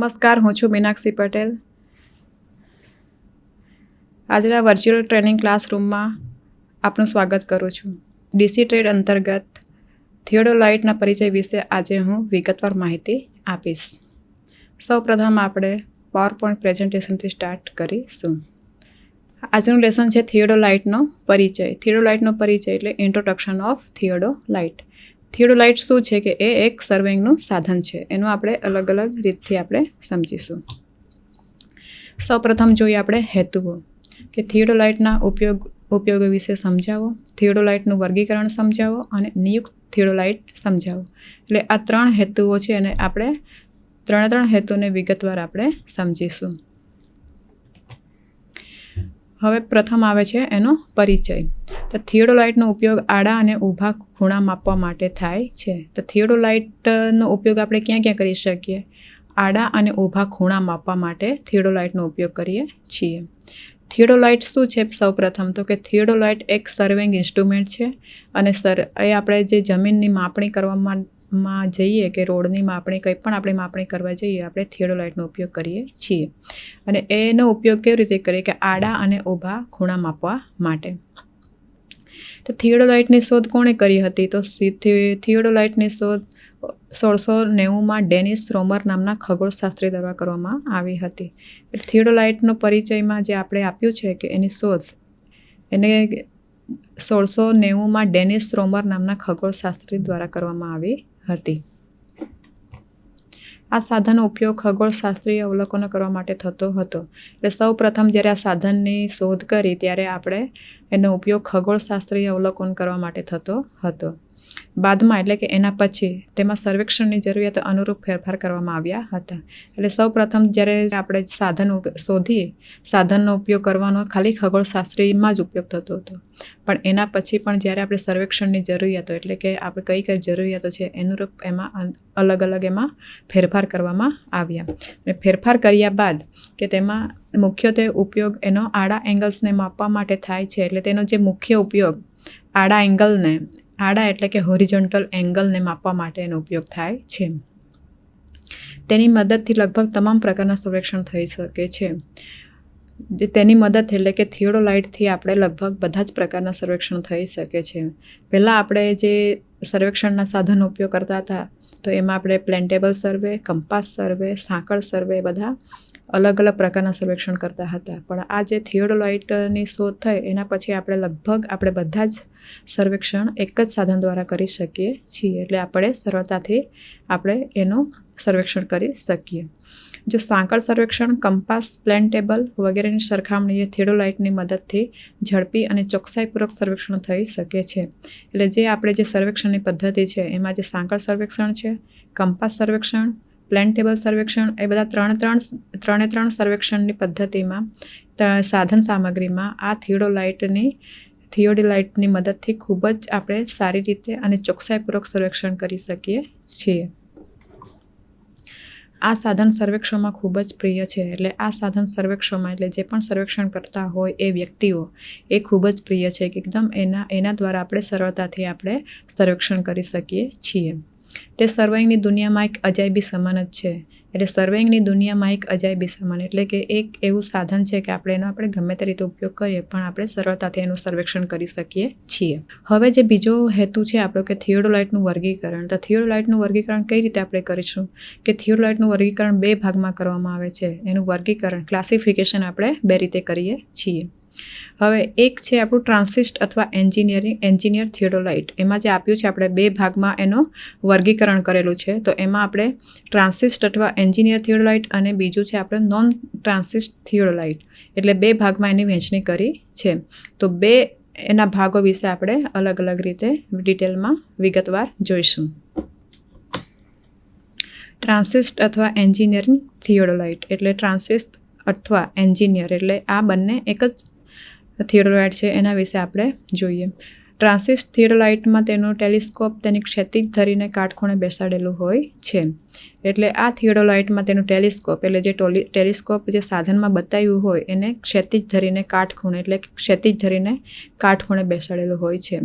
નમસ્કાર, હું છું મીનાક્ષી પટેલ. આજના વર્ચ્યુઅલ ટ્રેનિંગ ક્લાસરૂમમાં આપનું સ્વાગત કરું છું. ડીસી ટ્રેડ અંતર્ગત થિયોડોલાઇટના પરિચય વિશે આજે હું વિગતવાર માહિતી આપીશ. સૌપ્રથમ આપણે પાવરપોઈન્ટ પ્રેઝન્ટેશનથી સ્ટાર્ટ કરીશું. આજનું લેસન છે થિયોડોલાઇટનો પરિચય. થિયોડોલાઇટનો પરિચય એટલે ઇન્ટ્રોડક્શન ઓફ થિયોડોલાઇટ. થિયોડોલાઇટ શું છે કે એ એક સર્વેઇંગનું સાધન છે. એનું આપણે અલગ અલગ રીતથી આપણે સમજીશું. સૌપ્રથમ જોઈએ આપણે હેતુઓ કે થિયોડોલાઇટના ઉપયોગો વિશે સમજાવો, થિયોડોલાઇટનું વર્ગીકરણ સમજાવો અને નિયુક્ત થિયોડોલાઇટ સમજાવો. એટલે આ 3 હેતુઓ છે અને આપણે ત્રણ હેતુને વિગતવાર આપણે સમજીશું. હવે પ્રથમ આવે છે એનો પરિચય. તો થિયોડોલાઇટનો ઉપયોગ આડા અને ઊભા ખૂણા માપવા માટે થાય છે. તો થિયોડોલાઇટનો ઉપયોગ આપણે ક્યાં ક્યાં કરી શકીએ? આડા અને ઊભા ખૂણા માપવા માટે થિયોડોલાઇટનો ઉપયોગ કરીએ છીએ. થિયોડોલાઇટ શું છે? સૌપ્રથમ તો કે થિયોડોલાઇટ એક સર્વેઇંગ ઇન્સ્ટ્રુમેન્ટ છે અને એ આપણે જે જમીનની માપણી કરવામાં જઈએ કે રોડની માપણી કંઈ પણ આપણે માપણી કરવા જઈએ આપણે થિયોડોલાઇટનો ઉપયોગ કરીએ છીએ. અને એનો ઉપયોગ કેવી રીતે કરીએ કે આડા અને ઊભા ખૂણા માપવા માટે. તો થિયોડોલાઇટની શોધ કોણે કરી હતી? તો થિયોડોલાઇટની શોધ 1690માં ડેનિસ રોમર નામના ખગોળશાસ્ત્રી દ્વારા કરવામાં આવી હતી. એટલે થિયોડોલાઇટનો પરિચયમાં જે આપણે આપ્યું છે કે એની શોધ એને 1690માં ડેનિસ રોમર નામના ખગોળશાસ્ત્રી દ્વારા કરવામાં આવી હતી. આ સાધનનો ઉપયોગ ખગોળશાસ્ત્રીય અવલોકનો કરવા માટે થતો હતો. એટલે સૌ પ્રથમ જ્યારે આ સાધનની શોધ કરી ત્યારે આપણે એનો ઉપયોગ ખગોળશાસ્ત્રીય અવલોકન કરવા માટે થતો હતો. બાદમાં એટલે કે એના પછી તેમાં સર્વેક્ષણની જરૂરિયાત અનુરૂપ ફેરફાર કરવામાં આવ્યા હતા. એટલે સૌ પ્રથમ જ્યારે આપણે સાધન શોધીએ સાધનનો ઉપયોગ કરવાનો ખાલી ખગોળશાસ્ત્રીમાં જ ઉપયોગ થતો હતો. પણ એના પછી પણ જ્યારે આપણે સર્વેક્ષણની જરૂરિયાતો એટલે કે આપણે કઈ જરૂરિયાતો છે અનુરૂપ એમાં અલગ અલગ એમાં ફેરફાર કરવામાં આવ્યા. અને ફેરફાર કર્યા બાદ કે તેમાં મુખ્યત્વે ઉપયોગ એનો આડા એંગલ્સને માપવા માટે થાય છે. એટલે તેનો જે મુખ્ય ઉપયોગ આડા એટલે કે હોરિઝોન્ટલ એંગલને માપવા માટે એનો ઉપયોગ થાય છે. તેની મદદથી લગભગ તમામ પ્રકારના સર્વેક્ષણ થઈ શકે છે. તેની મદદ એટલે કે થિયોડોલાઇટથી આપણે લગભગ બધા જ પ્રકારના સર્વેક્ષણ થઈ શકે છે. પહેલાં આપણે જે સર્વેક્ષણના સાધનનો ઉપયોગ કરતા હતા તો એમાં આપણે પ્લેન્ટેબલ સર્વે, કંપાસ સર્વે, સાંકળ સર્વે બધા અલગ અલગ પ્રકારના સર્વેક્ષણ કરતા હતા. પણ આ જે થિયોડોલાઇટની શોધ થઈ એના પછી આપણે બધા જ સર્વેક્ષણ એક જ સાધન દ્વારા કરી શકીએ છીએ. એટલે આપણે સરળતાથી આપણે એનું સર્વેક્ષણ કરી શકીએ. જો સાંકળ સર્વેક્ષણ, કંપાસ, પ્લેનટેબલ વગેરેની સરખામણીએ થિયોડોલાઇટની મદદથી ઝડપી અને ચોકસાઈપૂર્વક સર્વેક્ષણ થઈ શકે છે. એટલે જે આપણે જે સર્વેક્ષણની પદ્ધતિ છે એમાં જે સાંકળ સર્વેક્ષણ છે, કંપાસ સર્વેક્ષણ, પ્લેનટેબલ સર્વેક્ષણ એ બધા ત્રણે સર્વેક્ષણની પદ્ધતિમાં સાધન સામગ્રીમાં આ થિયોડોલાઇટની મદદથી ખૂબ જ આપણે સારી રીતે અને ચોકસાઈપૂર્વક સર્વેક્ષણ કરી શકીએ છીએ. આ સાધન સર્વેક્ષણમાં ખૂબ જ પ્રિય છે. એટલે આ સાધન સર્વેક્ષણમાં એટલે જે પણ સર્વેક્ષણ કરતા હોય એ વ્યક્તિઓ એ ખૂબ જ પ્રિય છે કે એકદમ એના દ્વારા આપણે સરળતાથી આપણે સર્વેક્ષણ કરી શકીએ છીએ. તે સર્વેઇંગની દુનિયામાં એક અજાયબી સમાન જ છે. એટલે સર્વેઇંગની દુનિયામાં એક અજાયબી સમાન એટલે કે એક એવું સાધન છે કે આપણે ગમે તે રીતે ઉપયોગ કરીએ પણ આપણે સરળતાથી એનું સર્વેક્ષણ કરી શકીએ છીએ. હવે જે બીજો હેતુ છે આપણો કે થિયોડોલાઇટનું વર્ગીકરણ. તો થિયોડોલાઇટનું વર્ગીકરણ કઈ રીતે આપણે કરીશું કે થિયોડોલાઇટનું વર્ગીકરણ 2 ભાગમાં કરવામાં આવે છે. એનું વર્ગીકરણ ક્લાસિફિકેશન આપણે 2 રીતે કરીએ છીએ. હવે એક છે આપણું ટ્રાન્સિસ્ટ અથવા એન્જિનિયર થિયોડોલાઇટ. એમાં જે આપ્યું છે આપણે 2 ભાગમાં એનું વર્ગીકરણ કરેલું છે. તો એમાં આપણે ટ્રાન્સિસ્ટ અથવા એન્જિનિયર થિયોડોલાઇટ અને બીજું છે આપણે નોન ટ્રાન્સિસ્ટ થિયોડોલાઇટ. એટલે 2 ભાગમાં એની વહેંચણી કરી છે. તો 2 એના ભાગો વિશે આપણે અલગ અલગ રીતે ડિટેલમાં વિગતવાર જોઈશું. ટ્રાન્સિસ્ટ અથવા એન્જિનિયરિંગ થિયોડોલાઇટ એટલે ટ્રાન્સિસ્ટ અથવા એન્જિનિયર એટલે આ બંને એક જ થિયોડોલાઇટ છે. એના વિશે આપણે જોઈએ. ટ્રાન્સિસ્ટ થિયોડોલાઇટમાં તેનું ટેલિસ્કોપ તેની ક્ષિતિજ ધરીને કાટખૂણે બેસાડેલું હોય છે. એટલે આ થિયોડોલાઇટમાં તેનું ટેલિસ્કોપ એટલે જે ટેલિસ્કોપ જે સાધનમાં બતાવ્યું હોય એને ક્ષિતિજ ધરીને કાટખૂણે બેસાડેલું હોય છે.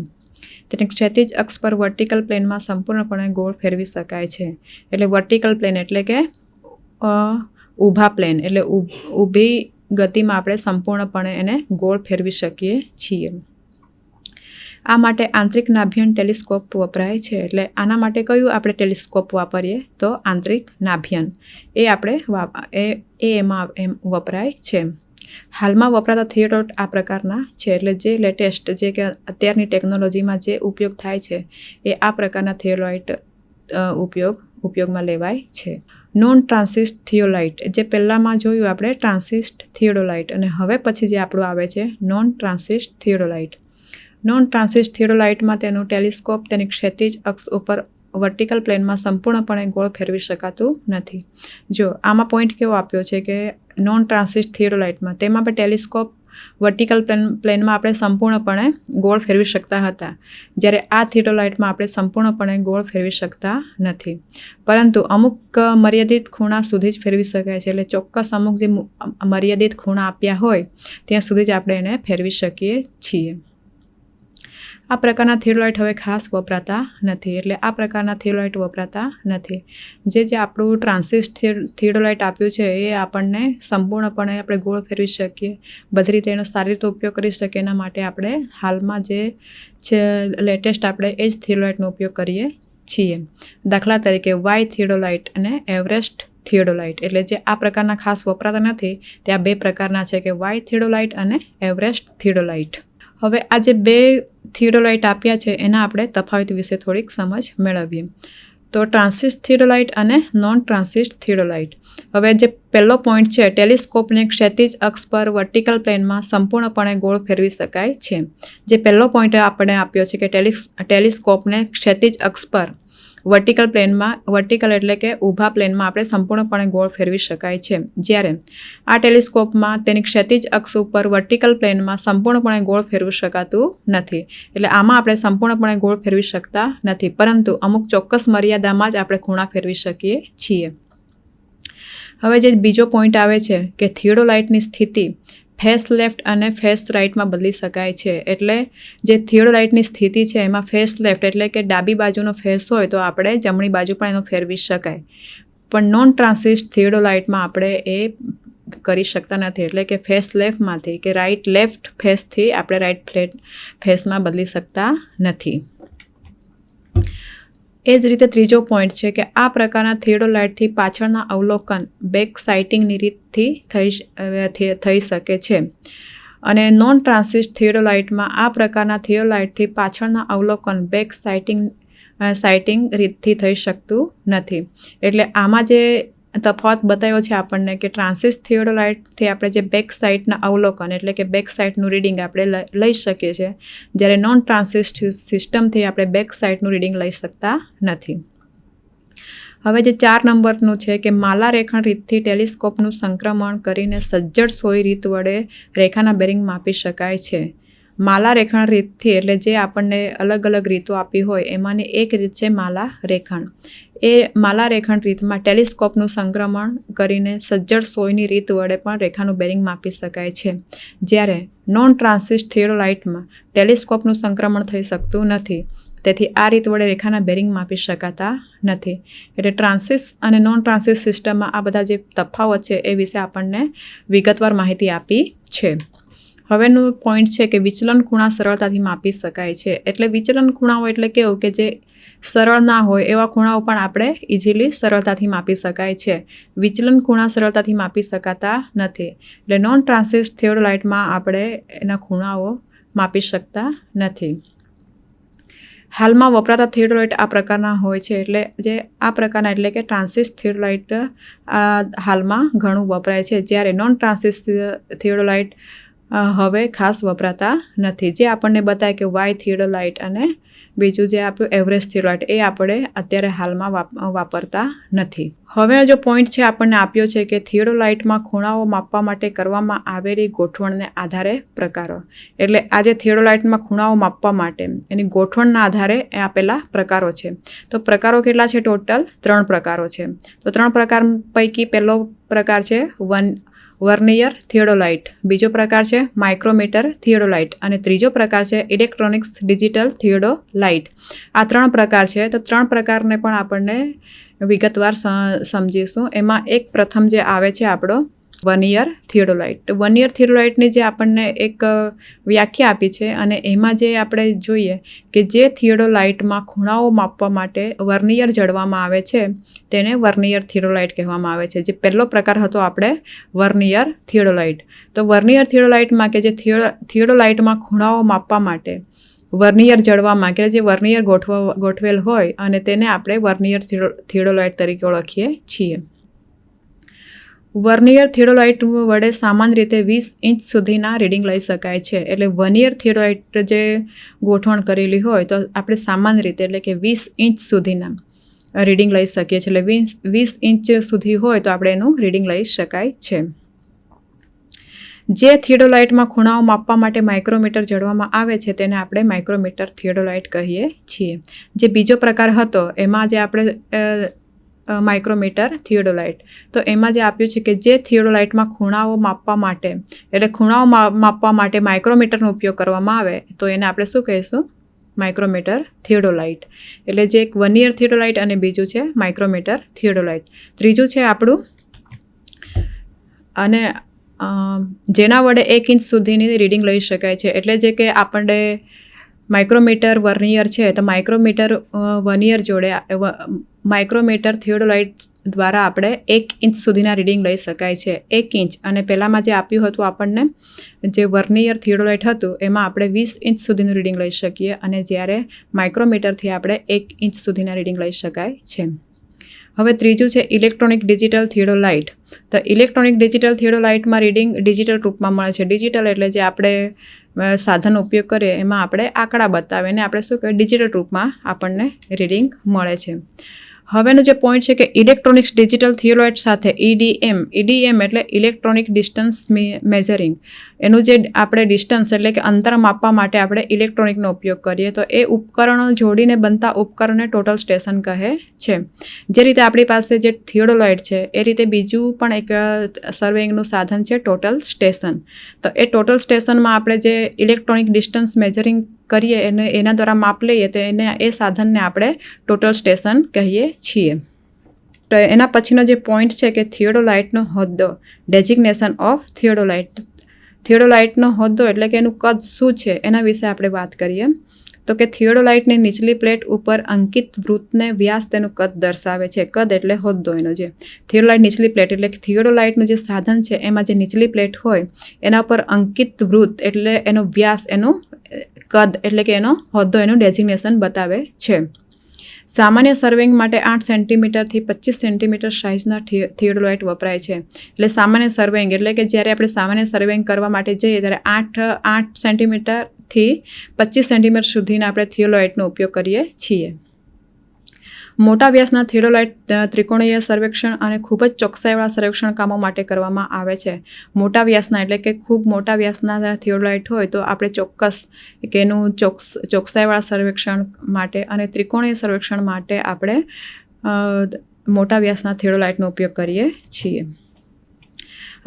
તેને ક્ષિતિજ અક્ષ પર વર્ટિકલ પ્લેનમાં સંપૂર્ણપણે ગોળ ફેરવી શકાય છે. એટલે વર્ટિકલ પ્લેન એટલે કે ઊભા પ્લેન એટલે ઊભી ગતિમાં આપણે સંપૂર્ણપણે એને ગોળ ફેરવી શકીએ છીએ. આ માટે આંતરિક નાભિયન ટેલિસ્કોપ વપરાય છે. એટલે આના માટે કયું આપણે ટેલિસ્કોપ વાપરીએ તો આંતરિક નાભિયન એ આપણે એમાં વપરાય છે. હાલમાં વપરાતા થિયોલાઇટ આ પ્રકારના છે. એટલે જે લેટેસ્ટ જે કે અત્યારની ટેકનોલોજીમાં જે ઉપયોગ થાય છે એ આ પ્રકારના થિયોલાઇટ ઉપયોગમાં લેવાય છે. નોન ટ્રાન્સિસ્ટ થિયોલાઇટ જે પહેલાંમાં જોયું આપણે ટ્રાન્સિસ્ટ થિયોડોલાઇટ અને હવે પછી જે આપણું આવે છે નોન ટ્રાન્સિસ્ટ થિયોડોલાઇટ. નોન ટ્રાન્સિસ્ટ થિયોડોલાઇટમાં તેનું ટેલિસ્કોપ તેની ક્ષિતિજ અક્ષ ઉપર વર્ટિકલ પ્લેનમાં સંપૂર્ણપણે ગોળ ફેરવી શકાતું નથી. જો આમાં પોઈન્ટ કેવો આપ્યો છે કે નોન ટ્રાન્સિસ્ટ થિયોડોલાઇટમાં તેમાં આપણે ટેલિસ્કોપ વર્ટિકલ પ્લેનમાં આપણે સંપૂર્ણપણે ગોળ ફેરવી શકતા હતા, જ્યારે આ થિયોડોલાઇટમાં આપણે સંપૂર્ણપણે ગોળ ફેરવી શકતા નથી, પરંતુ અમુક મર્યાદિત ખૂણા સુધી જ ફેરવી શકાય છે. એટલે ચોક્કસ અમુક જે મર્યાદિત ખૂણા આપ્યા હોય ત્યાં સુધી જ આપણે એને ફેરવી શકીએ છીએ. આ પ્રકારના થિયોલાઇટ હવે ખાસ વપરાતા નથી. એટલે આ પ્રકારના થિયોલાઇટ વપરાતા નથી. જે આપણું ટ્રાન્સિસ્ટ થિયોલાઇટ આપ્યું છે એ આપણને સંપૂર્ણપણે આપણે ગોળ ફેરવી શકીએ, બધી રીતે એનો સારી રીતે ઉપયોગ કરી શકીએ. એના માટે આપણે હાલમાં જે છે લેટેસ્ટ આપણે એ જ થિયોલાઇટનો ઉપયોગ કરીએ છીએ. દાખલા તરીકે વાય થિયોડોલાઇટ અને એવરેસ્ટ થિયોડોલાઇટ. એટલે જે આ પ્રકારના ખાસ વપરાતા નથી તે આ બે પ્રકારના છે કે વાય થિયોડોલાઇટ અને એવરેસ્ટ થિયોડોલાઇટ. હવે આ જે બે થિયોડોલાઇટ આપ્યા છે એના આપણે તફાવત વિશે થોડીક સમજ મેળવીએ. તો ટ્રાન્સિસ્ટ થિયોડોલાઇટ અને નોન ટ્રાન્સિસ્ટ થિયોડોલાઇટ. હવે જે પહેલો પોઈન્ટ છે ટેલિસ્કોપને ક્ષિતિજ અક્ષ પર વર્ટિકલ પ્લેનમાં સંપૂર્ણપણે ગોળ ફેરવી શકાય છે. જે પહેલો પોઈન્ટ આપણે આપ્યો છે કે ટેલિસ્કોપને ક્ષિતિજ અક્ષ પર વર્ટિકલ એટલે કે ઊભા પ્લેનમાં આપણે સંપૂર્ણપણે ગોળ ફેરવી શકાય છે, જ્યારે આ ટેલિસ્કોપમાં તેની ક્ષિતિજ અક્ષ ઉપર વર્ટિકલ પ્લેનમાં સંપૂર્ણપણે ગોળ ફેરવી શકાતું નથી. એટલે આમાં આપણે સંપૂર્ણપણે ગોળ ફેરવી શકતા નથી, પરંતુ અમુક ચોક્કસ મર્યાદામાં જ આપણે ખૂણા ફેરવી શકીએ છીએ. હવે જે બીજો પોઈન્ટ આવે છે કે થિયોડોલાઇટની સ્થિતિ ફેસ લેફ્ટ અને ફેસ રાઇટમાં બદલી શકાય છે. એટલે જે થિયોડોલાઇટની સ્થિતિ છે એમાં ફેસ લેફ્ટ એટલે કે ડાબી બાજુનો ફેસ હોય તો આપણે જમણી બાજુ પણ એનો ફેરવી શકાય, પણ નોન ટ્રાન્સિસ્ટ થિયોડોલાઇટમાં આપણે એ કરી શકતા નથી. એટલે કે ફેસ લેફ્ટમાંથી કે લેફ્ટ ફેસથી આપણે રાઇટ ફેસમાં બદલી શકતા નથી. એ જ રીતે ત્રીજો પોઈન્ટ છે કે આ પ્રકારના થિયોડોલાઇટથી પાછળના અવલોકન બેક સાઇટિંગની રીતથી થઈ શકે છે, અને નોન ટ્રાન્સિસ્ટ થિયોડોલાઇટમાં આ પ્રકારના થિયોડોલાઇટથી પાછળના અવલોકન બેક સાઇટિંગ રીતથી થઈ શકતું નથી. એટલે આમાં જે તફાવત બતાવ્યો છે આપણને કે ટ્રાન્સિસ્ટ થિયોડોલાઇટથી આપણે જે બેક સાઇડના અવલોકન એટલે કે બેક સાઇડનું રીડિંગ આપણે લઈ શકીએ છીએ, જ્યારે નોન ટ્રાન્સિસ્ટ સિસ્ટમથી આપણે બેક સાઇડનું રીડિંગ લઈ શકતા નથી. હવે જે 4 નંબરનું છે કે માલા રેખણ રીતથી ટેલિસ્કોપનું સંક્રમણ કરીને સજ્જડ સોય રીત વડે રેખાના બેરિંગ માપી શકાય છે. માલા રેખણ રીતથી એટલે જે આપણને અલગ અલગ રીતો આપી હોય એમાંની એક રીત છે માલા રેખણ. એ માલા રેખણ રીતમાં ટેલિસ્કોપનું સંક્રમણ કરીને સજ્જડ સોયની રીત વડે પણ રેખાનું બેરિંગ માપી શકાય છે, જ્યારે નોન ટ્રાન્સિસ્ટ થિયોડોલાઇટમાં ટેલિસ્કોપનું સંક્રમણ થઈ શકતું નથી, તેથી આ રીત વડે રેખાના બેરિંગ માપી શકાતા નથી. એટલે ટ્રાન્સિસ્ટ અને નોન ટ્રાન્સિસ્ટ સિસ્ટમમાં આ બધા જે તફાવત છે એ વિશે આપણને વિગતવાર માહિતી આપી છે. હવેનું પોઈન્ટ છે કે વિચલન ખૂણા સરળતાથી માપી શકાય છે. એટલે વિચલન ખૂણાઓ એટલે કેવું કે જે સરળ ના હોય એવા ખૂણાઓ પણ આપણે ઇઝીલી સરળતાથી માપી શકાય છે. વિચલન ખૂણા સરળતાથી માપી શકાતા નથી. એટલે નોન ટ્રાન્સિસ્ટ થિયોડોલાઇટમાં આપણે એના ખૂણાઓ માપી શકતા નથી. હાલમાં વપરાતા થિયોડોલાઇટ આ પ્રકારના હોય છે. એટલે જે આ પ્રકારના એટલે કે ટ્રાન્સિસ્ટ થિયોડોલાઇટ હાલમાં ઘણું વપરાય છે, જ્યારે નોન ટ્રાન્સિસ્ટ થિયોડોલાઇટ હવે ખાસ વપરાતા નથી. જે આપણને બતાવે કે વાય થિયોડોલાઇટ અને બીજું જે આપણું એવરેસ્ટ થિયોડોલાઇટ એ આપણે અત્યારે હાલમાં વાપરતા નથી. હવે જો પોઈન્ટ છે આપણને આપ્યો છે કે થિયોડોલાઇટમાં ખૂણાઓ માપવા માટે કરવામાં આવેલી ગોઠવણને આધારે પ્રકારો. એટલે આ જે થિયોડોલાઇટમાં ખૂણાઓ માપવા માટે એની ગોઠવણના આધારે એ આપેલા પ્રકારો છે. તો પ્રકારો કેટલા છે? ટોટલ 3 પ્રકારો છે. તો 3 પ્રકાર પૈકી પહેલો પ્રકાર છે વર્નિયર થિયોડોલાઇટ, બીજો પ્રકાર છે માઇક્રોમીટર થિયોડોલાઇટ અને ત્રીજો પ્રકાર છે ઇલેક્ટ્રોનિક્સ ડિજિટલ થિયોડોલાઇટ. આ 3 પ્રકાર છે. તો 3 પ્રકારને પણ આપણને વિગતવાર સમજીશું. એમાં એક પ્રથમ જે આવે છે આપણો વર્નિયર થિયોડોલાઇટ. વર્નિયર થિયોડોલાઇટની જે આપણને એક વ્યાખ્યા આપી છે અને એમાં જે આપણે જોઈએ કે જે થિયોડોલાઇટમાં ખૂણાઓ માપવા માટે વર્નિયર જડવામાં આવે છે તેને વર્નિયર થિયોડોલાઇટ કહેવામાં આવે છે. જે પહેલો પ્રકાર હતો આપણે વર્નિયર થિયોડોલાઇટ. તો વર્નિયર થિયોડોલાઇટમાં કે જે થિયોડોલાઇટમાં ખૂણાઓ માપવા માટે વર્નિયર જડવામાં કે જે વર્નિયર ગોઠવેલ હોય અને તેને આપણે વર્નિયર થિયોડોલાઇટ તરીકે ઓળખીએ છીએ. વર્નિયર થિયોડોલાઇટ વડે સામાન્ય રીતે 20 ઇંચ સુધીના રીડિંગ લઈ શકાય છે. એટલે વર્નિયર થિયોડોલાઇટ જે ગોઠવણ કરેલી હોય તો આપણે સામાન્ય રીતે એટલે કે 20 ઇંચ સુધીના રીડિંગ લઈ શકીએ છીએ. એટલે 20 ઇંચ સુધી હોય તો આપણે એનું રીડિંગ લઈ શકાય છે. જે થિયોડોલાઇટમાં ખૂણાઓ માપવા માટે માઇક્રોમીટર જડવામાં આવે છે તેને આપણે માઇક્રોમીટર થિયોડોલાઇટ કહીએ છીએ. જે બીજો પ્રકાર હતો એમાં જે આપણે માઇક્રોમીટર થિયોડોલાઇટ, તો એમાં જે આપ્યું છે કે જે થિયોડોલાઇટમાં ખૂણાઓ માપવા માટે એટલે ખૂણાઓ માપવા માટે માઇક્રોમીટરનો ઉપયોગ કરવામાં આવે તો એને આપણે શું કહીશું? Micrometer theodolite. એટલે જે એક વર્નિયર થિયોડોલાઇટ અને બીજું છે માઇક્રોમીટર થિયોડોલાઇટ. ત્રીજું છે આપણું અને જેના વડે 1 ઇંચ સુધીની રીડિંગ લઈ શકાય છે. એટલે જે કે આપણે માઇક્રોમીટર વર્નિયર છે તો માઇક્રોમીટર વર્નિયર જોડે માઇક્રોમીટર થિયોડોલાઇટ દ્વારા આપણે 1 ઇંચ સુધીના રીડિંગ લઈ શકાય છે. 1 ઇંચ અને પહેલાંમાં જે આપ્યું હતું આપણને જે વર્નિયર થિયોડોલાઇટ હતું એમાં આપણે 20 ઇંચ સુધીનું રીડિંગ લઈ શકીએ અને જ્યારે માઇક્રોમીટરથી આપણે 1 ઇંચ સુધીના રીડિંગ લઈ શકાય છે. હવે ત્રીજું છે ઇલેક્ટ્રોનિક ડિજિટલ થિયોડોલાઇટ. તો ઇલેક્ટ્રોનિક ડિજિટલ થિયોડોલાઇટમાં રીડિંગ ડિજિટલ રૂપમાં મળે છે. ડિજિટલ એટલે જે આપણે સાધનનો ઉપયોગ કરીએ એમાં આપણે આંકડા બતાવે ને આપણે શું કહેવાય ડિજિટલ રૂપમાં આપણને રીડિંગ મળે છે. હવેનો જે પોઈન્ટ છે કે ઇલેક્ટ્રોનિક્સ ડિજિટલ થિયોડોલાઇટ સાથે EDM એટલે ઇલેક્ટ્રોનિક ડિસ્ટન્સ મેઝરિંગ, એનું જે આપણે ડિસ્ટન્સ એટલે કે અંતર માપવા માટે આપણે ઇલેક્ટ્રોનિકનો ઉપયોગ કરીએ તો એ ઉપકરણો જોડીને બનતા ઉપકરણને ટોટલ સ્ટેશન કહે છે. જે રીતે આપણી પાસે જે થિયોડોલાઇટ છે એ રીતે બીજું પણ એક સર્વેઇંગનું સાધન છે ટોટલ સ્ટેશન. તો એ ટોટલ સ્ટેશનમાં આપણે જે ઇલેક્ટ્રોનિક ડિસ્ટન્સ મેઝરિંગ કરીએ એને એના દ્વારા માપ લઈએ તો એ સાધનને આપણે ટોટલ સ્ટેશન કહીએ છીએ. તો એના પછીનો જે પોઈન્ટ છે કે થિયોડોલાઇટનો હોદ્દો, ડેઝિગ્નેશન ઓફ થિયોડોલાઇટ. થિયોડોલાઇટનો હોદ્દો એટલે કે એનું કદ શું છે એના વિશે આપણે વાત કરીએ. તો કે થિયોડોલાઇટની નીચલી પ્લેટ ઉપર અંકિત વૃત્તને વ્યાસ તેનું કદ દર્શાવે છે. કદ એટલે હોદ્દો એનો. જે થિયોડોલાઇટ નીચલી પ્લેટ એટલે કે થિયોડોલાઇટનું જે સાધન છે એમાં જે નીચલી પ્લેટ હોય એના પર અંકિત વૃત્ત એટલે એનો વ્યાસ, એનું કદ એટલે કે એનો હોદ્દો, એનું ડેઝિગ્નેશન બતાવે છે. સામાન્ય સર્વેઇંગ માટે 8 સેન્ટીમીટરથી 25 સેન્ટીમીટર સાઇઝના થિયોડોલાઇટ વપરાય છે. એટલે સામાન્ય સર્વેઇંગ એટલે કે જ્યારે આપણે સામાન્ય સર્વેઇંગ કરવા માટે જઈએ ત્યારે 8 સેન્ટીમીટરથી 25 સેન્ટીમીટર સુધીના આપણે થિયોડોલાઇટનો ઉપયોગ કરીએ છીએ. મોટા વ્યાસના થિયોડોલાઇટ ત્રિકોણીય સર્વેક્ષણ અને ખૂબ જ ચોકસાઈવાળા સર્વેક્ષણ કામો માટે કરવામાં આવે છે. મોટા વ્યાસના એટલે કે ખૂબ મોટા વ્યાસના થિયોડોલાઇટ હોય તો આપણે ચોક્કસ કે એનું ચોકસાઈવાળા સર્વેક્ષણ માટે અને ત્રિકોણીય સર્વેક્ષણ માટે આપણે મોટા વ્યાસના થિયોડોલાઇટનો ઉપયોગ કરીએ છીએ.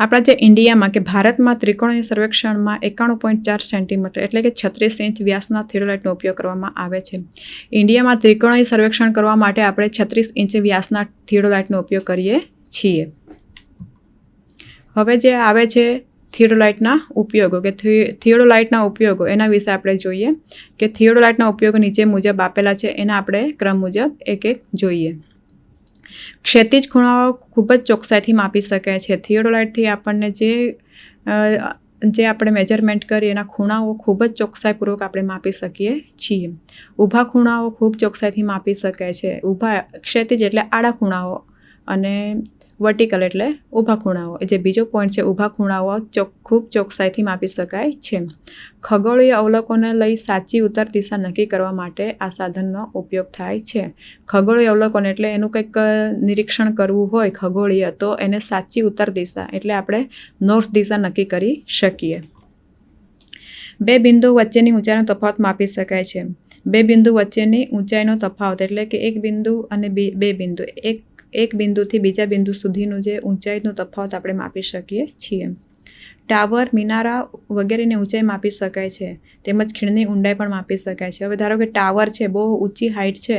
આપણા જે ઇન્ડિયામાં કે ભારતમાં ત્રિકોણીય સર્વેક્ષણમાં 91.4 સેન્ટીમીટર એટલે કે 36 ઇંચ વ્યાસના થિયોડોલાઇટનો ઉપયોગ કરવામાં આવે છે. ઇન્ડિયામાં ત્રિકોણીય સર્વેક્ષણ કરવા માટે આપણે 36 ઇંચ વ્યાસના થિયોડોલાઇટનો ઉપયોગ કરીએ છીએ. હવે જે આવે છે થિયોડોલાઇટના ઉપયોગો કે થિયોડોલાઇટના ઉપયોગો એના વિશે આપણે જોઈએ કે થિયોડોલાઇટના ઉપયોગો નીચે મુજબ આપેલા છે. એના આપણે ક્રમ મુજબ એક જોઈએ. ક્ષૈતિજ ખૂણાઓ ખૂબ જ ચોકસાઈથી માપી શકાય છે. થિયોડોલાઇટથી આપણને જે આપણે મેજરમેન્ટ કરીએ એના ખૂણાઓ ખૂબ જ ચોકસાઈપૂર્વક આપણે માપી શકીએ છીએ. ઊભા ખૂણાઓ ખૂબ ચોકસાઈથી માપી શકાય છે. ઊભા ક્ષૈતિજ એટલે આડા ખૂણાઓ અને વર્ટિકલ એટલે ઊભા ખૂણાઓ. જે બીજો પોઈન્ટ છે ઊભા ખૂણાઓ ખૂબ ચોકસાઈથી માપી શકાય છે. ખગોળીય અવલોકનને લઈ સાચી ઉત્તર દિશા નક્કી કરવા માટે આ સાધનનો ઉપયોગ થાય છે. ખગોળીય અવલોકન એટલે એનું કંઈક નિરીક્ષણ કરવું હોય ખગોળીય તો એને સાચી ઉત્તર દિશા એટલે આપણે નોર્થ દિશા નક્કી કરી શકીએ. 2 બિંદુઓ વચ્ચેની ઊંચાઈનો તફાવત માપી શકાય છે. 2 બિંદુ વચ્ચેની ઊંચાઈનો તફાવત એટલે કે એક બિંદુ અને બે બિંદુ એક બિંદુથી બીજા બિંદુ સુધીનું જે ઊંચાઈનો તફાવત આપણે માપી શકીએ છીએ. ટાવર, મિનારા વગેરેની ઊંચાઈ માપી શકાય છે, તેમજ ખીણની ઊંડાઈ પણ માપી શકાય છે. હવે ધારો કે ટાવર છે, બહુ ઊંચી હાઇટ છે,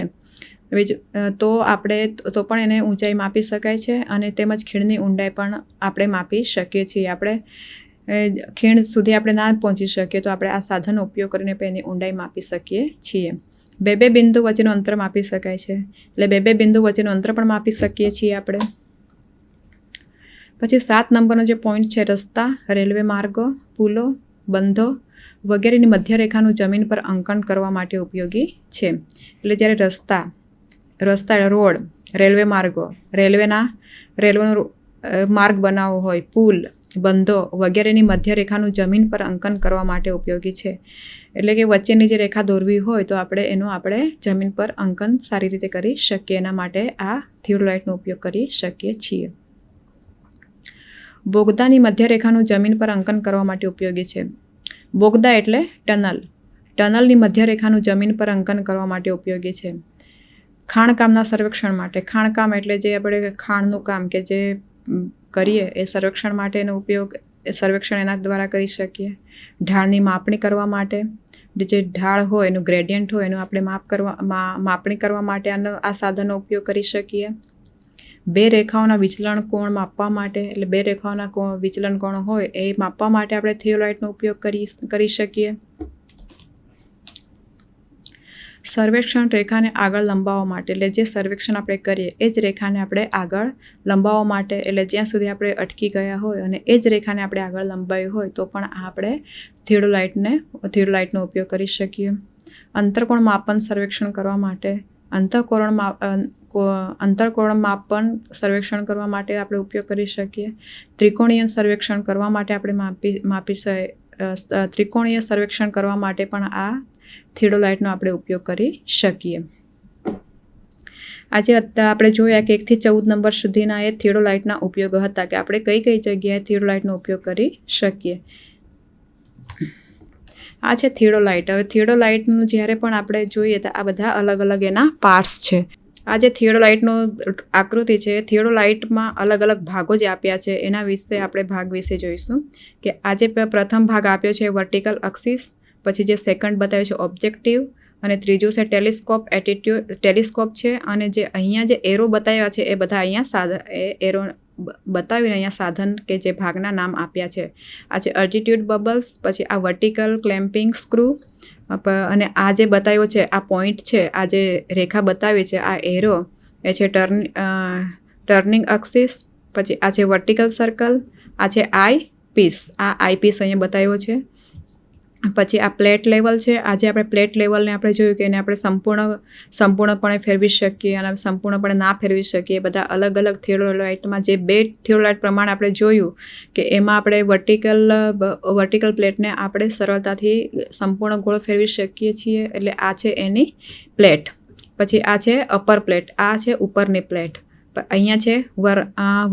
તો પણ એને ઊંચાઈ માપી શકાય છે અને તેમજ ખીણની ઊંડાઈ પણ આપણે માપી શકીએ છીએ. આપણે ખીણ સુધી આપણે ના પહોંચી શકીએ તો આપણે આ સાધનનો ઉપયોગ કરીને પણ એની ઊંડાઈ માપી શકીએ છીએ. બે બિંદુ વચ્ચેનું અંતર માપી શકાય છે, એટલે બે બિંદુ વચ્ચેનું અંતર પણ માપી શકીએ છીએ આપણે. પછી 7 નંબરનો જે પોઈન્ટ છે, રસ્તા, રેલવે માર્ગો, પુલો, બંધો વગેરેની મધ્યરેખાનું જમીન પર અંકન કરવા માટે ઉપયોગી છે. એટલે જ્યારે રસ્તા રોડ, રેલવે માર્ગો, રેલવેનો માર્ગ બનાવવો હોય, પુલ, બંધો વગેરેની મધ્યરેખાનું જમીન પર અંકન કરવા માટે ઉપયોગી છે. એટલે કે વચ્ચેની જે રેખા દોરવી હોય તો આપણે જમીન પર અંકન સારી રીતે કરી શકીએ. એના માટે આ થિયોડોલાઇટનો ઉપયોગ કરી શકીએ છીએ. બોગદાની મધ્યરેખાનું જમીન પર અંકન કરવા માટે ઉપયોગી છે. બોગદા એટલે ટનલની મધ્યરેખાનું જમીન પર અંકન કરવા માટે ઉપયોગી છે. ખાણકામના સર્વેક્ષણ માટે, ખાણકામ એટલે જે આપણે ખાણનું કામ કે જે કરીએ એ સર્વેક્ષણ માટેનો ઉપયોગ, સર્વેક્ષણ એના દ્વારા કરી શકીએ. ઢાળની માપણી કરવા માટે, જે ઢાળ હોય એનું ગ્રેડિયન્ટ હોય એનું આપણે માપણી કરવા માટે આ સાધનનો ઉપયોગ કરી શકીએ. બે રેખાઓના વિચલન કોણ માપવા માટે, એટલે બે રેખાઓના વિચલન કોણ હોય એ માપવા માટે આપણે થિયોડોલાઇટનો ઉપયોગ કરી શકીએ. સર્વેક્ષણ રેખાને આગળ લંબાવવા માટે, એટલે જે સર્વેક્ષણ આપણે કરીએ એ જ રેખાને આપણે આગળ લંબાવવા માટે, એટલે જ્યાં સુધી આપણે અટકી ગયા હોય અને એ જ રેખાને આપણે આગળ લંબાવી હોય તો પણ આપણે થિયોડોલાઇટનો ઉપયોગ કરી શકીએ. અંતરકોણ માપન સર્વેક્ષણ કરવા માટે, અંતરકોણ માપન સર્વેક્ષણ કરવા માટે આપણે ઉપયોગ કરી શકીએ. ત્રિકોણીય સર્વેક્ષણ કરવા માટે આપણે ત્રિકોણીય સર્વેક્ષણ કરવા માટે પણ આ થિયોડોલાઇટનો આપણે ઉપયોગ કરી શકીએ. આજે આપણે જોયા કે 1 થી 14 નંબર સુધીના એ થિયોડોલાઇટના ઉપયોગો હતા કે આપણે કઈ જગ્યાએ થિયોડોલાઇટનો ઉપયોગ કરી શકીએ. આ છે થિયોડોલાઇટ. હવે થિયોડોલાઇટનું જ્યારે પણ આપણે જોઈએ તો આ બધા અલગ અલગ એના પાર્ટ્સ છે. આ જે થિયોડોલાઇટનો આકૃતિ છે, થિયોડોલાઇટમાં અલગ અલગ ભાગો જે આપ્યા છે એના વિશે આપણે ભાગ વિશે જોઈશું. કે આજે પ્રથમ ભાગ આપ્યો છે વર્ટિકલ એક્સિસ, પછી જે સેકન્ડ બતાવ્યો છે ઓબ્જેક્ટિવ, અને ત્રીજું છે ટેલિસ્કોપ છે. અને જે અહીંયા જે એરો બતાવ્યા છે એ બધા અહીંયા એરો બતાવીને અહીંયા સાધન કે જે ભાગના નામ આપ્યા છે. આ છે અલ્ટિટ્યુડ બબલ્સ, પછી આ વર્ટિકલ ક્લેમ્પિંગ સ્ક્રૂ, અને આ જે બતાવ્યો છે આ પોઈન્ટ છે, આ જે રેખા બતાવી છે આ એરો એ છે ટર્નિંગ એક્સિસ. પછી આ છે વર્ટિકલ સર્કલ, આ છે આઈ પીસ અહીંયા બતાવ્યો છે. પછી આ પ્લેટ લેવલ છે. આજે આપણે પ્લેટ લેવલને આપણે જોયું કે એને આપણે સંપૂર્ણપણે ફેરવી શકીએ અને સંપૂર્ણપણે ના ફેરવી શકીએ. બધા અલગ અલગ થિયોડોલાઇટમાં જે 2 થિયોડોલાઇટ પ્રમાણે આપણે જોયું કે એમાં આપણે વર્ટિકલ પ્લેટને આપણે સરળતાથી સંપૂર્ણ ગોળ ફેરવી શકીએ છીએ. એટલે આ છે એની પ્લેટ. પછી આ છે અપર પ્લેટ, આ છે ઉપરની પ્લેટ. અહીંયા છે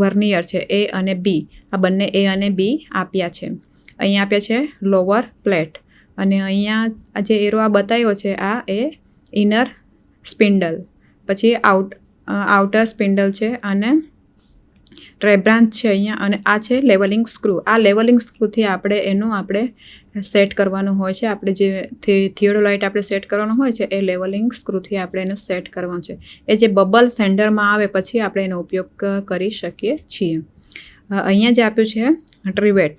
વર્નિયર છે A અને B, આ બંને A અને B આપ્યા છે. અહીંયા આપ્યા છે લોઅર પ્લેટ, અને અહીંયા જે એરો આ બતાવ્યો છે આ એ ઇનર સ્પિન્ડલ, પછી આઉટર સ્પિન્ડલ છે, અને ટ્રેબ્રાન્ચ છે અહીંયા, અને આ છે લેવલિંગ સ્ક્રૂ. આ લેવલિંગ સ્ક્રૂથી આપણે સેટ કરવાનું હોય છે. આપણે જે થિયોડોલાઇટ આપણે સેટ કરવાનું હોય છે એ લેવલિંગ સ્ક્રૂથી આપણે એનું સેટ કરવાનું છે. એ જે બબલ સેન્ટરમાં આવે પછી આપણે એનો ઉપયોગ કરી શકીએ છીએ. અહીંયા જે આપ્યું છે ટ્રીવેટ,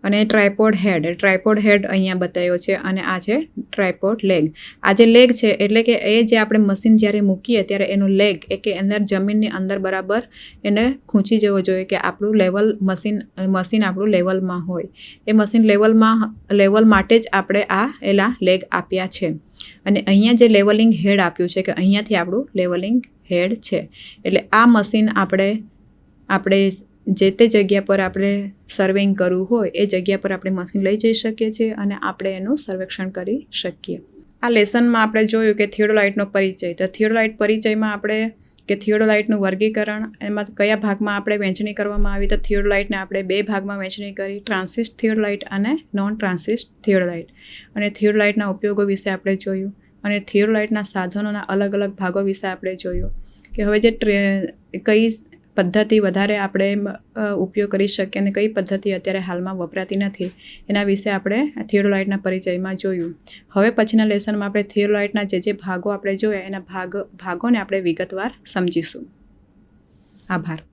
અને ટ્રાયપોડ હેડ અહીંયા બતાવ્યો છે, અને આ છે ટ્રાયપોડ લેગ. આ જે લેગ છે એટલે કે એ જે આપણે મશીન જ્યારે મૂકીએ ત્યારે એનું લેગ એ કે અંદર જમીનની અંદર બરાબર એને ખૂંચી જવો જોઈએ કે આપણું મશીન આપણું લેવલમાં હોય. એ મશીન લેવલ માટે જ આપણે એલા લેગ આપ્યા છે. અને અહીંયા જે લેવલિંગ હેડ આપ્યું છે કે અહીંયાથી આપણું લેવલિંગ હેડ છે. એટલે આ મશીન આપણે જે તે જગ્યા પર આપણે સર્વેઇંગ કરવું હોય એ જગ્યા પર આપણે મશીન લઈ જઈ શકીએ છીએ અને આપણે એનું સર્વેક્ષણ કરી શકીએ. આ લેસનમાં આપણે જોયું કે થિયોડોલાઇટનો પરિચય. તો થિયોડોલાઇટ પરિચયમાં આપણે કે થિયોડોલાઇટનું વર્ગીકરણ, એમાં કયા ભાગમાં આપણે વહેંચણી કરવામાં આવી. તો થિયોડોલાઇટને આપણે 2 ભાગમાં વહેંચણી કરી, ટ્રાન્સિસ્ટ થિયોડોલાઇટ અને નોન ટ્રાન્સિસ્ટ થિયોડોલાઇટ. અને થિયોડોલાઇટના ઉપયોગો વિશે આપણે જોયું, અને થિયોડોલાઇટના સાધનોના અલગ અલગ ભાગો વિશે આપણે જોયું. કે હવે જે કઈ પદ્ધતિ વધારે આપણે ઉપયોગ કરી શકીએ અને કઈ પદ્ધતિ અત્યારે હાલમાં વપરાતી નથી એના વિશે આપણે થિયોલોલાઇટના પરિચયમાં જોયું. હવે પછીના લેસનમાં આપણે થિયોલોલાઇટના જે ભાગો આપણે જોયા એના ભાગોને આપણે વિગતવાર સમજીશું. આભાર.